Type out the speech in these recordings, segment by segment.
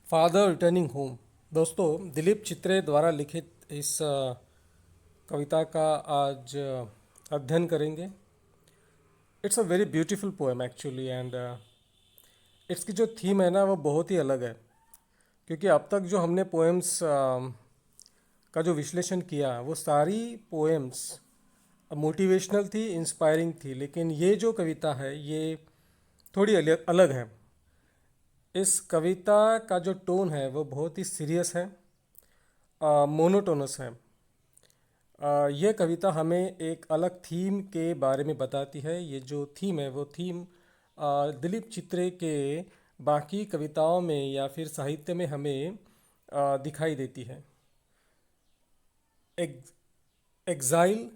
Father returning home. दोस्तों, दिलीप चित्रे द्वारा लिखित इस कविता का आज अध्ययन करेंगे। It's a very beautiful poem actually, and इसकी जो थीम है ना वो बहुत ही अलग है। क्योंकि अब तक जो हमने पोएम्स का जो विश्लेषण किया वो सारी पोएम्स मोटिवेशनल थी, इंस्पायरिंग थी, लेकिन ये जो कविता है ये थोड़ी अलग है। इस कविता का जो टोन है वो बहुत ही सीरियस है, मोनोटोनस है। ये कविता हमें एक अलग थीम के बारे में बताती है। ये जो थीम है वो थीम दिलीप चित्रे के बाकी कविताओं में या फिर साहित्य में हमें दिखाई देती है। Exile,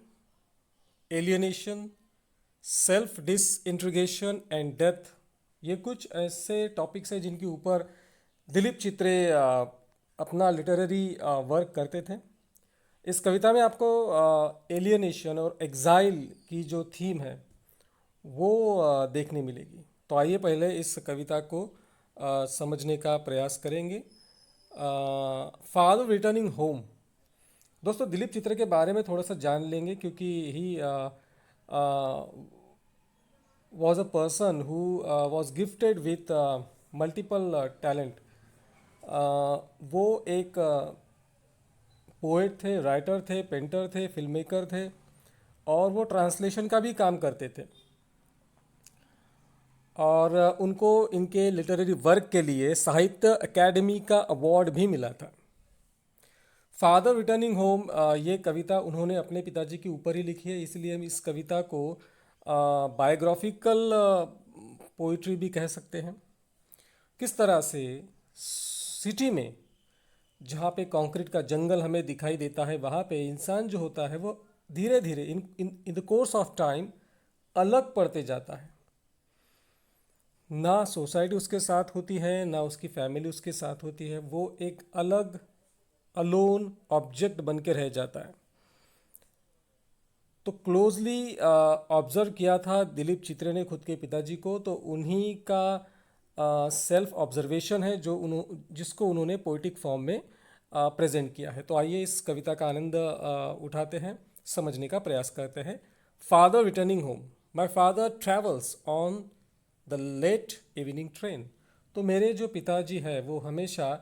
alienation, self disintegration and death, ये कुछ ऐसे टॉपिक्स हैं जिनके ऊपर दिलीप चित्रे अपना लिटरेरी वर्क करते थे। इस कविता में आपको एलियनेशन और एग्जाइल की जो थीम है वो देखने मिलेगी। तो आइए पहले इस कविता को समझने का प्रयास करेंगे। Father returning home. दोस्तों, दिलीप चित्र के बारे में थोड़ा सा जान लेंगे, क्योंकि ही was a person who was gifted with multiple talent. वो एक पोएट थे, राइटर थे, पेंटर थे, फिल्म मेकर थे, और वो ट्रांसलेशन का भी काम करते थे। और उनको इनके लिटरेरी वर्क के लिए साहित्य अकेडमी का अवार्ड भी मिला था। फादर रिटर्निंग होम, ये कविता उन्होंने अपने पिताजी के ऊपर ही लिखी है, इसलिए हम इस कविता को बायोग्राफिकल पोइट्री भी कह सकते हैं। किस तरह से सिटी में, जहाँ पे कंक्रीट का जंगल हमें दिखाई देता है, वहाँ पे इंसान जो होता है वो धीरे धीरे in in in the course of time अलग पड़ते जाता है। ना सोसाइटी उसके साथ होती है, ना उसकी फैमिली उसके साथ होती है। वो एक अलग अलोन ऑब्जेक्ट बन के रह जाता है। तो क्लोजली ऑब्जर्व किया था दिलीप चित्रे ने खुद के पिताजी को, तो उन्हीं का सेल्फ ऑब्जर्वेशन है जो जिसको उन्होंने पोइटिक फॉर्म में प्रेजेंट किया है। तो आइए इस कविता का आनंद उठाते हैं, समझने का प्रयास करते हैं। Father returning home. My father travels on the late evening train. तो मेरे जो पिताजी है वो हमेशा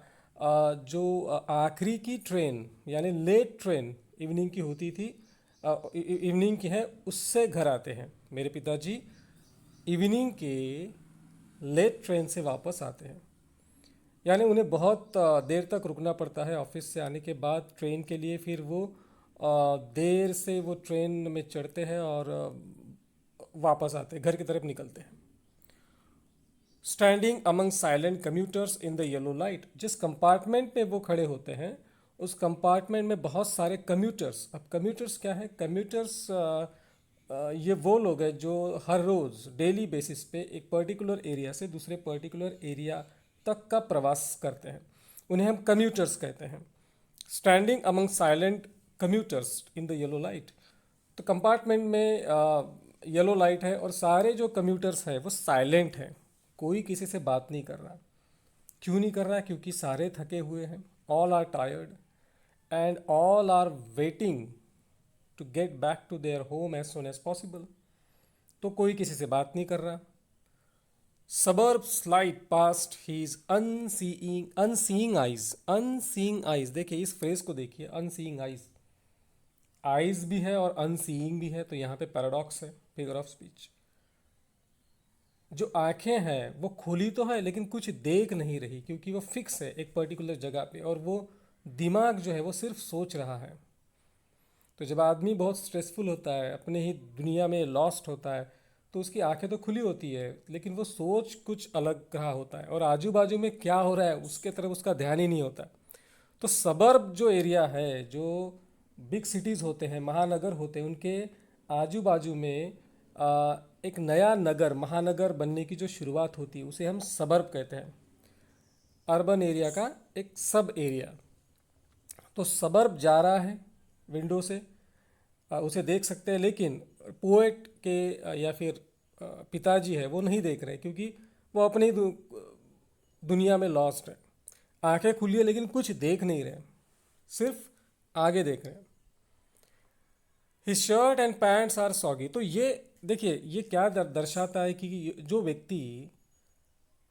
जो आखिरी की ट्रेन यानी लेट ट्रेन इवनिंग की होती थी, इवनिंग की है, उससे घर आते हैं। मेरे पिताजी इवनिंग के लेट ट्रेन से वापस आते हैं, यानी उन्हें बहुत देर तक रुकना पड़ता है ऑफिस से आने के बाद ट्रेन के लिए। फिर वो देर से वो ट्रेन में चढ़ते हैं और वापस आते हैं, घर की तरफ निकलते हैं। Standing among silent commuters in the yellow light. जिस कंपार्टमेंट में वो खड़े होते हैं उस कंपार्टमेंट में बहुत सारे कम्यूटर्स। अब कम्यूटर्स क्या है? कम्यूटर्स ये वो लोग हैं जो हर रोज़ डेली बेसिस पे एक पर्टिकुलर एरिया से दूसरे पर्टिकुलर एरिया तक का प्रवास करते हैं। उन्हें हम कम्यूटर्स कहते हैं। Standing among silent commuters in the yellow light. तो कंपार्टमेंट में येलो लाइट है और सारे जो कम्यूटर्स हैं वो साइलेंट हैं, कोई किसी से बात नहीं कर रहा। क्यों नहीं कर रहा? क्योंकि सारे थके हुए हैं। All are tired and all are waiting to get back to their home as soon as possible. तो कोई किसी से बात नहीं कर रहा। Suburbs slide past his unseeing eyes। Unseeing eyes, देखिए इस फ्रेज को देखिए, unseeing eyes, आइज भी है और अनसीइंग भी है, तो यहाँ पे पैराडॉक्स है, फिगर ऑफ स्पीच। जो आंखें हैं वो खुली तो है लेकिन कुछ देख नहीं रही, क्योंकि वो फिक्स है एक पर्टिकुलर जगह पे, और वो दिमाग जो है वो सिर्फ सोच रहा है। तो जब आदमी बहुत स्ट्रेसफुल होता है, अपने ही दुनिया में लॉस्ट होता है, तो उसकी आंखें तो खुली होती है लेकिन वो सोच कुछ अलग रहा होता है, और आजू बाजू में क्या हो रहा है उसके तरफ उसका ध्यान ही नहीं होता। तो सबर्ब जो एरिया है, जो बिग सिटीज़ होते हैं, महानगर होते हैं, उनके आजू बाजू में एक नया नगर, महानगर बनने की जो शुरुआत होती है उसे हम सबर्ब कहते हैं। अर्बन एरिया का एक सब एरिया। तो सबर्ब जा रहा है विंडो से, उसे देख सकते हैं, लेकिन पोएट के या फिर पिताजी है वो नहीं देख रहे, क्योंकि वो अपनी दुनिया में लॉस्ट है। आंखें खुली है लेकिन कुछ देख नहीं रहे, सिर्फ आगे देख रहे हैं। His shirt and pants are soggy. तो ये देखिए, ये क्या दर्शाता है कि जो व्यक्ति,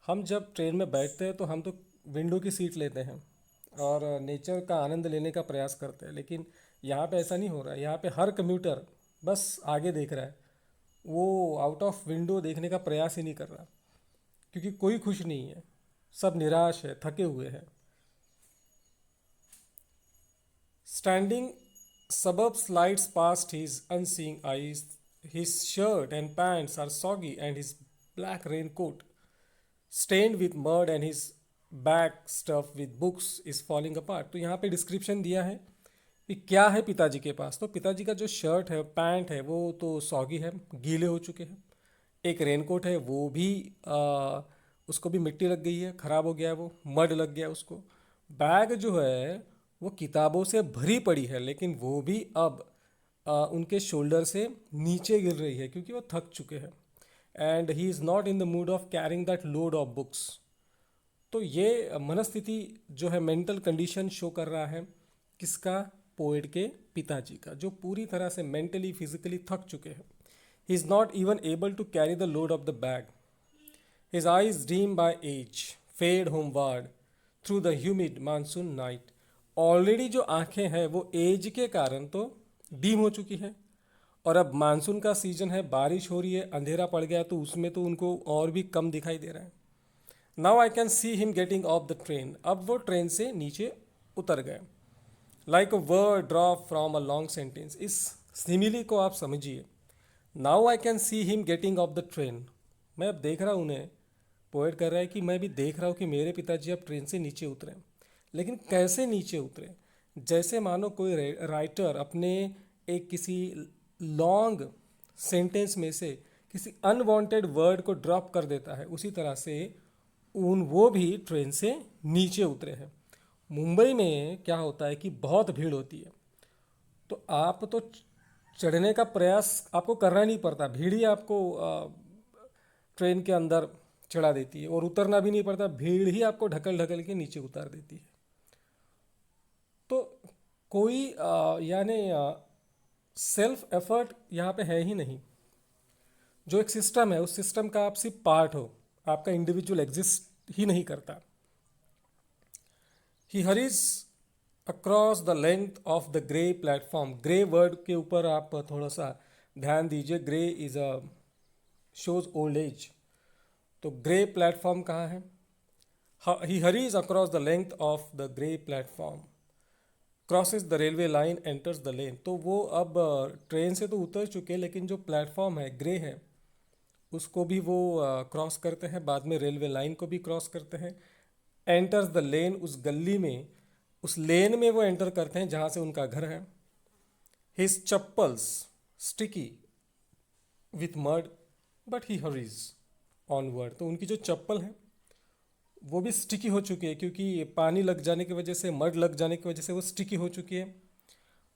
हम जब ट्रेन में बैठते हैं तो हम तो विंडो की सीट लेते हैं और नेचर का आनंद लेने का प्रयास करते हैं, लेकिन यहाँ पे ऐसा नहीं हो रहा है। यहाँ पे हर कम्यूटर बस आगे देख रहा है, वो आउट ऑफ विंडो देखने का प्रयास ही नहीं कर रहा, क्योंकि कोई खुश नहीं है, सब निराश है, थके हुए हैं। Standing suburb slides past his unseeing eyes. His shirt and pants are soggy, and his black raincoat, stained with mud, and his bag stuffed with books, is falling apart. तो यहाँ पे डिस्क्रिप्शन दिया है कि क्या है पिताजी के पास। तो पिताजी का जो शर्ट है, पैंट है, वो तो सॉगी है, गीले हो चुके हैं। एक रेनकोट है, वो भी उसको भी मिट्टी लग गई है, ख़राब हो गया है, वो मड लग गया है उसको। बैग जो है वो किताबों से भरी पड़ी है, लेकिन वो भी अब उनके शोल्डर से नीचे गिर रही है क्योंकि वो थक चुके हैं। And he is not in the mood off carrying that load of books. तो ये मनस्थिति जो है, मेंटल कंडीशन शो कर रहा है किसका? पोएट के पिताजी का, जो पूरी तरह से मेंटली फिजिकली थक चुके हैं। He is not even able to carry the load of the bag. His eyes dim by age fade homeward through the humid monsoon night. Already जो आंखें हैं वो एज के कारण तो डीम हो चुकी है, और अब मानसून का सीजन है, बारिश हो रही है, अंधेरा पड़ गया, तो उसमें तो उनको और भी कम दिखाई दे रहा है। Now I can see him getting off the train. अब वो ट्रेन से नीचे उतर गए। Like a word drop from a long sentence. इस सिमिली को आप समझिए। Now I can see him getting off the train. मैं अब देख रहा हूँ उन्हें, पोएट कर रहा है कि मैं भी देख रहा हूँ कि मेरे पिताजी अब ट्रेन से नीचे उतरे। लेकिन कैसे नीचे उतरे? जैसे मानो कोई राइटर अपने एक किसी लॉन्ग सेंटेंस में से किसी अनवांटेड वर्ड को ड्रॉप कर देता है, उसी तरह से वो भी ट्रेन से नीचे उतरे हैं। मुंबई में क्या होता है कि बहुत भीड़ होती है, तो आप तो चढ़ने का प्रयास आपको करना नहीं पड़ता, भीड़ ही आपको ट्रेन के अंदर चढ़ा देती है, और उतरना भी नहीं पड़ता, भीड़ ही आपको ढकल ढकल के नीचे उतार देती है। तो कोई यानी सेल्फ एफर्ट यहाँ पे है ही नहीं। जो एक सिस्टम है, उस सिस्टम का आप सिर्फ पार्ट हो, आपका इंडिविजुअल एग्जिस्ट ही नहीं करता। He hurries across the length of the grey platform. Grey word के ऊपर आप थोड़ा सा ध्यान दीजिए। Grey is a shows old age. तो ग्रे प्लेटफॉर्म कहाँ है? He hurries across the length of the grey platform, crosses the railway line, enters the lane. तो वो अब ट्रेन से तो उतर चुके, लेकिन जो प्लेटफॉर्म है ग्रे है, उसको भी वो क्रॉस करते हैं, बाद में रेलवे लाइन को भी क्रॉस करते हैं। एंटर्स द लेन, उस गली में, उस लेन में वो एंटर करते हैं जहाँ से उनका घर है। His chappals sticky with mud but he hurries onward. तो उनकी जो चप्पल है वो भी स्टिकी हो चुकी है, क्योंकि पानी लग जाने की वजह से, मड लग जाने की वजह से वो स्टिकी हो चुकी है।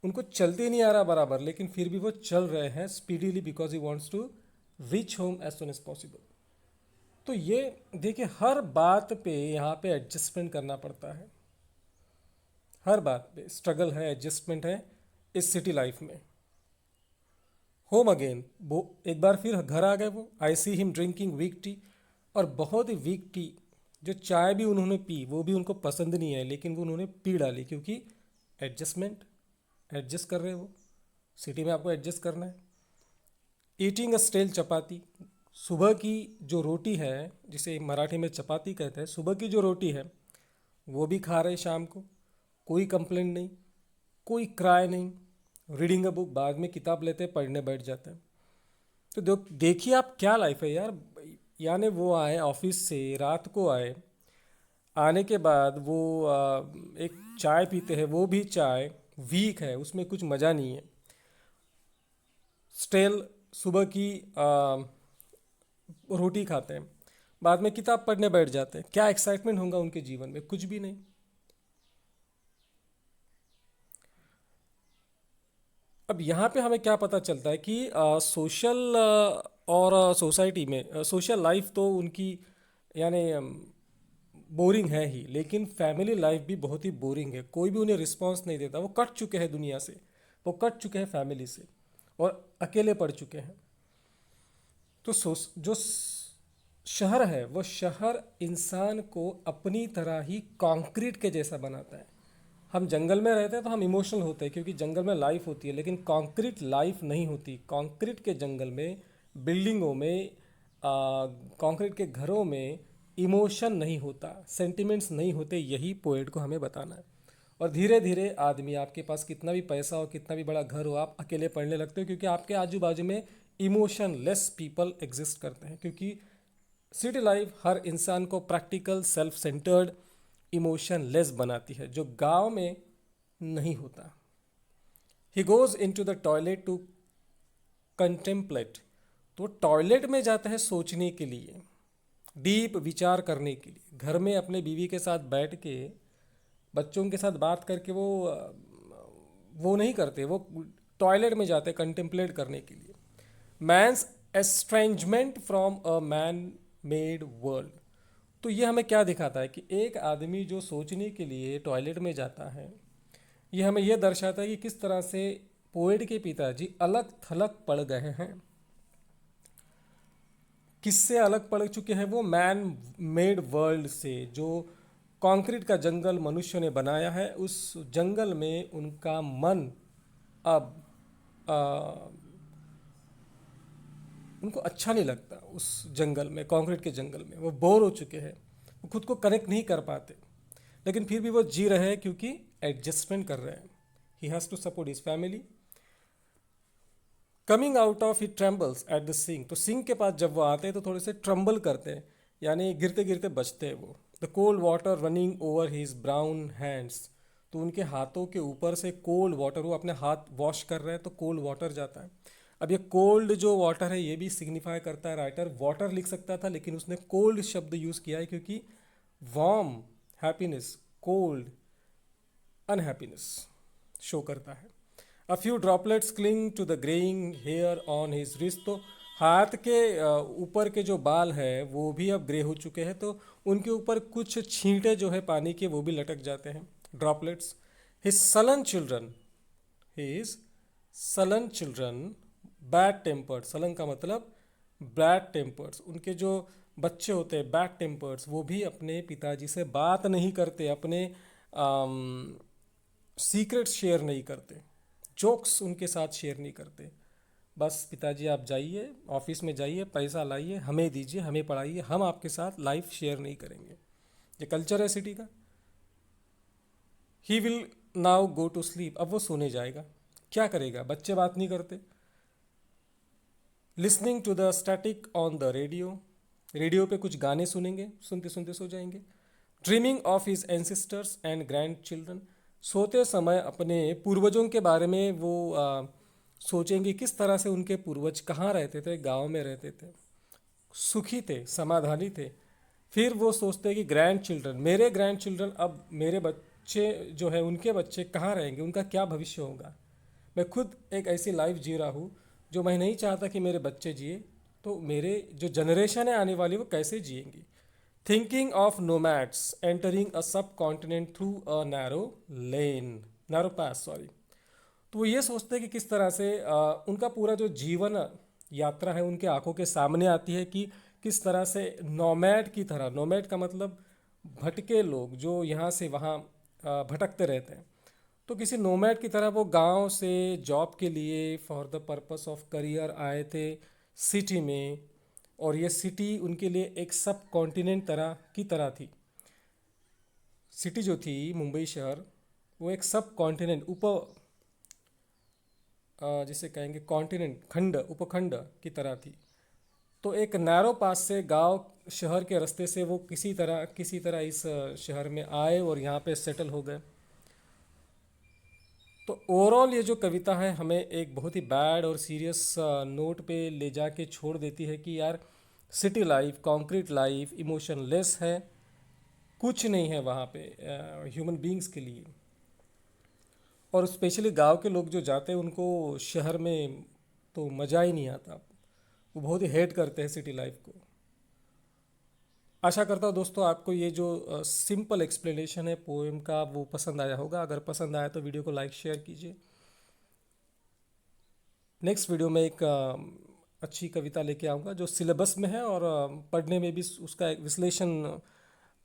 उनको चलते नहीं आ रहा बराबर, लेकिन फिर भी वो चल रहे हैं speedily, because he wants to reach home as soon as possible. तो ये देखिए, हर बात पे यहाँ पे एडजस्टमेंट करना पड़ता है। हर बात पे स्ट्रगल है, एडजस्टमेंट है इस सिटी लाइफ में। होम अगेन, वो एक बार फिर घर आ गए वो। I see him drinking weak tea. और बहुत ही वीक टी, जो चाय भी उन्होंने पी वो भी उनको पसंद नहीं है, लेकिन वो उन्होंने पी डाली, क्योंकि एडजस्टमेंट, एडजस्ट कर रहे हैं वो। सिटी में आपको एडजस्ट करना है। ईटिंग अ स्टेल चपाती। सुबह की जो रोटी है, जिसे मराठी में चपाती कहते हैं, सुबह की जो रोटी है वो भी खा रहे शाम को। कोई कंप्लेंट नहीं, कोई क्राई नहीं। रीडिंग अ बुक, बाद में किताब लेते हैं, पढ़ने बैठ जाते हैं। तो देखिए आप क्या लाइफ है यार। यानी वो आए ऑफिस से, रात को आए, आने के बाद वो एक चाय पीते हैं, वो भी चाय वीक है, उसमें कुछ मज़ा नहीं है। स्टेल सुबह की रोटी खाते हैं, बाद में किताब पढ़ने बैठ जाते हैं। क्या एक्साइटमेंट होगा उनके जीवन में? कुछ भी नहीं। अब यहाँ पे हमें क्या पता चलता है कि सोशल और सोसाइटी में, सोशल लाइफ तो उनकी यानी बोरिंग है ही, लेकिन फैमिली लाइफ भी बहुत ही बोरिंग है। कोई भी उन्हें रिस्पॉन्स नहीं देता, वो कट चुके हैं दुनिया से, वो कट चुके हैं फैमिली से और अकेले पड़ चुके हैं। तो शहर है, वो शहर इंसान को अपनी तरह ही कंक्रीट के जैसा बनाता है। हम जंगल में रहते हैं तो हम इमोशनल होते हैं क्योंकि जंगल में लाइफ होती है, लेकिन कंक्रीट लाइफ नहीं होती। कंक्रीट के जंगल में, बिल्डिंगों में, कंक्रीट के घरों में इमोशन नहीं होता, सेंटिमेंट्स नहीं होते। यही पोएट को हमें बताना है। और धीरे धीरे आदमी, आपके पास कितना भी पैसा हो, कितना भी बड़ा घर हो, आप अकेले पढ़ने लगते हो क्योंकि आपके आजू बाजू में इमोशन लेस पीपल एग्जिस्ट करते हैं। क्योंकि सिटी लाइफ हर इंसान को practical, self centred, emotionless बनाती है, जो गांव में नहीं होता। He goes into the toilet to contemplate, तो टॉयलेट में जाता है सोचने के लिए, डीप विचार करने के लिए। घर में अपने बीवी के साथ बैठ के, बच्चों के साथ बात करके वो नहीं करते, वो टॉयलेट में जाते कंटेम्पलेट करने के लिए। Man's estrangement from a man made world, तो ये हमें क्या दिखाता है कि एक आदमी जो सोचने के लिए टॉयलेट में जाता है, ये हमें यह दर्शाता है कि किस तरह से पोएट के पिताजी अलग थलग पड़ गए हैं। किससे अलग पड़ चुके हैं वो? मैन मेड वर्ल्ड से। जो कंक्रीट का जंगल मनुष्य ने बनाया है, उस जंगल में उनका मन अब उनको अच्छा नहीं लगता। उस जंगल में, कंक्रीट के जंगल में वो बोर हो चुके हैं, वो खुद को कनेक्ट नहीं कर पाते, लेकिन फिर भी वो जी रहे हैं क्योंकि एडजस्टमेंट कर रहे हैं। He has to support his family. Coming out of he trembles at the sink, तो सिंक के पास जब वो आते हैं तो थोड़े से ट्रम्बल करते हैं, यानी गिरते गिरते बचते हैं वो। The cold water running over his brown hands, तो उनके हाथों के ऊपर से कोल्ड वाटर, वो अपने हाथ वॉश कर रहे हैं तो कोल्ड वाटर जाता है। अब ये कोल्ड जो वाटर है, ये भी सिग्निफाई करता है, राइटर वाटर लिख सकता था लेकिन उसने कोल्ड शब्द यूज़ किया है क्योंकि warm happiness, cold unhappiness show करता है। A few droplets cling to the greying hair on his wrist, तो हाथ के ऊपर के जो बाल है वो भी अब ग्रे हो चुके हैं, तो उनके ऊपर कुछ छींटे जो है पानी के वो भी लटक जाते हैं, droplets. His sullen children, his sullen children bad tempered, sullen का मतलब बैड टेम्पर्स, उनके जो बच्चे होते हैं बैड टेम्पर्स, वो भी अपने पिताजी से बात नहीं करते, अपने सीक्रेट्स शेयर नहीं करते, जोक्स उनके साथ शेयर नहीं करते। बस पिताजी आप जाइए, ऑफिस में जाइए, पैसा लाइए, हमें दीजिए, हमें पढ़ाइए, हम आपके साथ लाइफ शेयर नहीं करेंगे। ये कल्चर है सिटी का। He will now go to sleep, अब वो सोने जाएगा। क्या करेगा? बच्चे बात नहीं करते। Listening to the static on the radio, radio पे कुछ गाने सुनेंगे, सुनते सुनते सो जाएंगे। Dreaming of his ancestors and grandchildren, सोते समय अपने पूर्वजों के बारे में वो सोचेंगे, किस तरह से उनके पूर्वज कहाँ रहते थे, गांव में रहते थे, सुखी थे, समाधानी थे। फिर वो सोचते हैं कि ग्रैंड चिल्ड्रन, मेरे ग्रैंड चिल्ड्रन, अब मेरे बच्चे जो है उनके बच्चे कहाँ रहेंगे, उनका क्या भविष्य होगा। मैं खुद एक ऐसी लाइफ जी रहा हूँ जो मैं नहीं चाहता कि मेरे बच्चे जिए, तो मेरे जो जनरेशन है आने वाली वो कैसे जिएंगी। Thinking of nomads entering a subcontinent through a narrow lane, narrow pass sorry, तो वो ये सोचते हैं कि किस तरह से उनका पूरा जो जीवन यात्रा है उनके आंखों के सामने आती है कि किस तरह से नोमैड की तरह, नोमैड का मतलब भटके लोग जो यहाँ से वहाँ भटकते रहते हैं, तो किसी नोमैड की तरह वो गांव से जॉब के लिए, for the purpose of career आए थे सिटी में। और ये सिटी उनके लिए एक सब कॉन्टिनेंट तरह की तरह थी। सिटी जो थी मुंबई शहर, वो एक सब कॉन्टिनेंट, जिसे कहेंगे कॉन्टिनेंट, खंड, उपखंड की तरह थी। तो एक नैरो पास से, गांव शहर के रास्ते से वो किसी तरह इस शहर में आए और यहाँ पे सेटल हो गए। तो ओवरऑल ये जो कविता है हमें एक बहुत ही बैड और सीरियस नोट पे ले जाके छोड़ देती है कि यार city life, concrete life emotionless है, कुछ नहीं है वहाँ पे ह्यूमन बींग्स के लिए। और स्पेशली गांव के लोग जो जाते हैं उनको शहर में तो मज़ा ही नहीं आता, वो बहुत ही हेट करते हैं सिटी लाइफ को। आशा करता हूँ दोस्तों आपको ये जो सिंपल एक्सप्लेनेशन है पोएम का वो पसंद आया होगा। अगर पसंद आया तो वीडियो को लाइक शेयर कीजिए। नेक्स्ट वीडियो में एक अच्छी कविता लेके आऊँगा जो सिलेबस में है और पढ़ने में भी उसका एक विश्लेषण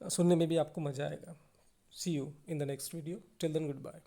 सुनने में भी आपको मज़ा आएगा। See you in the next video. Till then good bye.